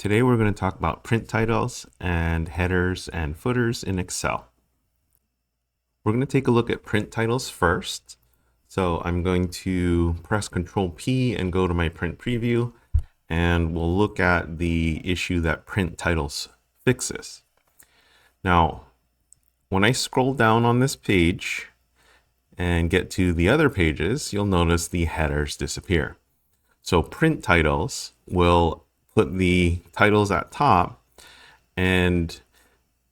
Today we're going to talk about print titles and headers and footers in Excel. We're going to take a look at print titles first. So I'm going to press Control P and go to my print preview, and we'll look at the issue that print titles fixes. Now, when I scroll down on this page and get to the other pages, you'll notice the headers disappear. So print titles will put the titles at top and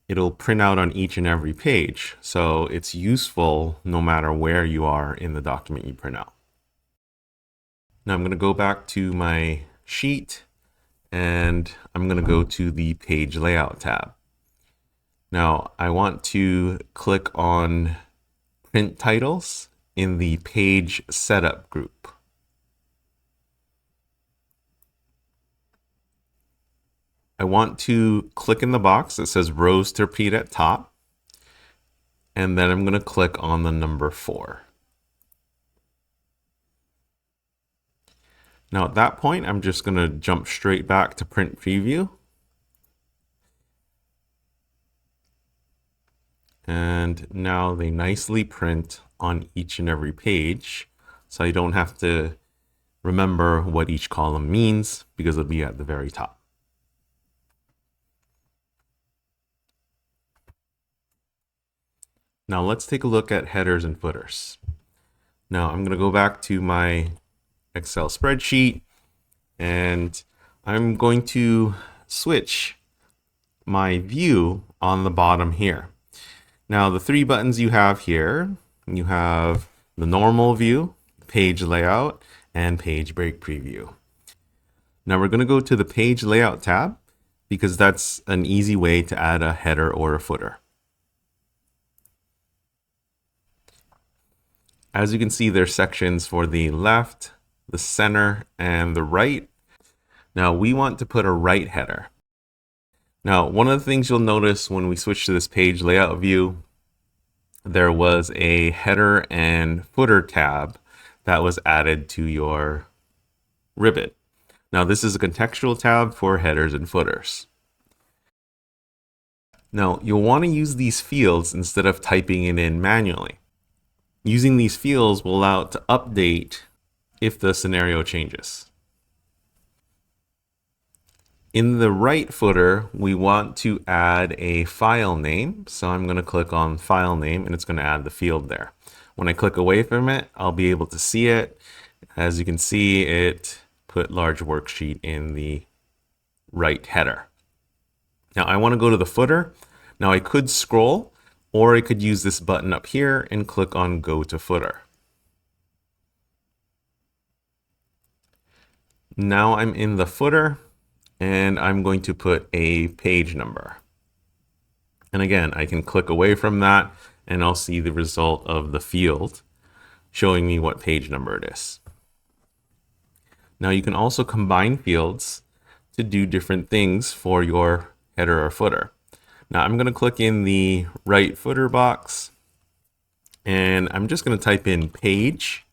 it'll print out on each and every page. So it's useful no matter where you are in the document you print out. Now I'm going to go back to my sheet and I'm going to go to the page layout tab. Now I want to click on print titles in the page setup group. I want to click in the box that says rows to repeat at top, and then I'm going to click on the number 4. Now at that point, I'm just going to jump straight back to print preview. And now they nicely print on each and every page, so I don't have to remember what each column means because it'll be at the very top. Now let's take a look at headers and footers. Now I'm going to go back to my Excel spreadsheet and I'm going to switch my view on the bottom here. Now the 3 buttons you have here, you have the normal view, page layout, and page break preview. Now we're going to go to the page layout tab because that's an easy way to add a header or a footer. As you can see, there's sections for the left, the center, and the right. Now we want to put a right header. Now, one of the things you'll notice when we switch to this page layout view, there was a header and footer tab that was added to your ribbon. Now this is a contextual tab for headers and footers. Now you'll want to use these fields instead of typing it in manually. Using these fields will allow it to update if the scenario changes. In the right footer, we want to add a file name. So I'm going to click on file name and it's going to add the field there. When I click away from it, I'll be able to see it. As you can see, it put large worksheet in the right header. Now I want to go to the footer. Now I could scroll, or I could use this button up here and click on Go to Footer. Now I'm in the footer and I'm going to put a page number. And again, I can click away from that and I'll see the result of the field showing me what page number it is. Now you can also combine fields to do different things for your header or footer. Now I'm going to click in the right footer box and I'm just going to type in page,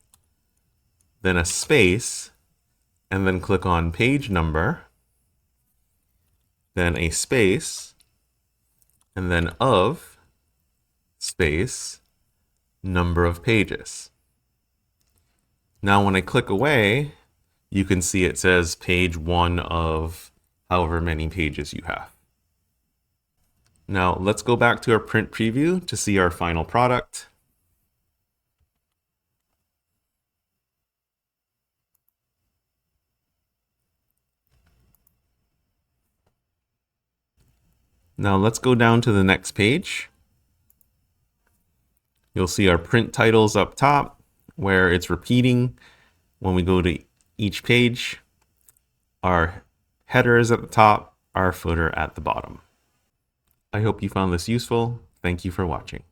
then a space, and then click on page number, then a space, and then of space, number of pages. Now when I click away, you can see it says page 1 of however many pages you have. Now let's go back to our print preview to see our final product. Now let's go down to the next page. You'll see our print titles up top where it's repeating. When we go to each page, our header is at the top, our footer at the bottom. I hope you found this useful. Thank you for watching.